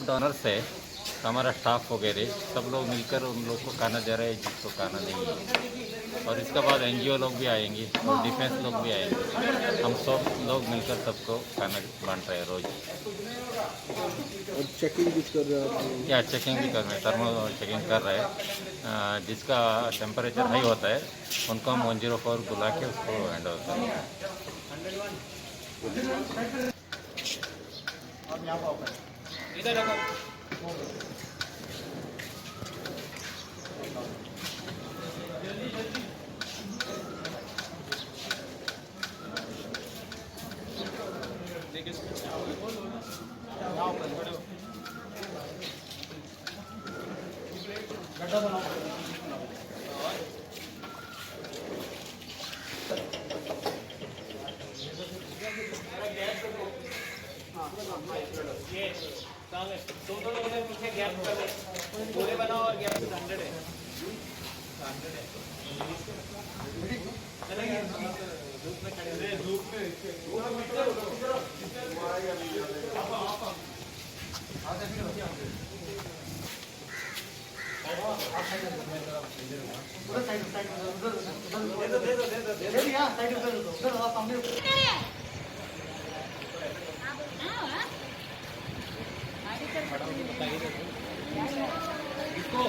Donors है, हमारा staff वगैरह सब लोग मिलकर उन लोग को खाना दे रहे हैं जिसको खाना नहीं है। और इसके बाद एनजीओ लोग भी आएंगे और डिफेंस लोग भी आएंगे। हम सब लोग मिलकर सबको खाना बांट रहे हैं रोज़। और चेकिंग भी कर रहे हैं आप? या चेकिंग भी कर रहे हैं, थर्मो चेकिंग कर रहे हैं। जिसका टेम्परेचर हाई होता है उनको हम 104 बुला के उसको हैंड ओवर करते हैं। इधर रखो। गड्ढा बनाओ। ये दो पीछे गैप कर दे, पूरे बनाओ और गैप 100 है। 100 है। चलेंगे धूप में खड़े हैं, धूप में इसको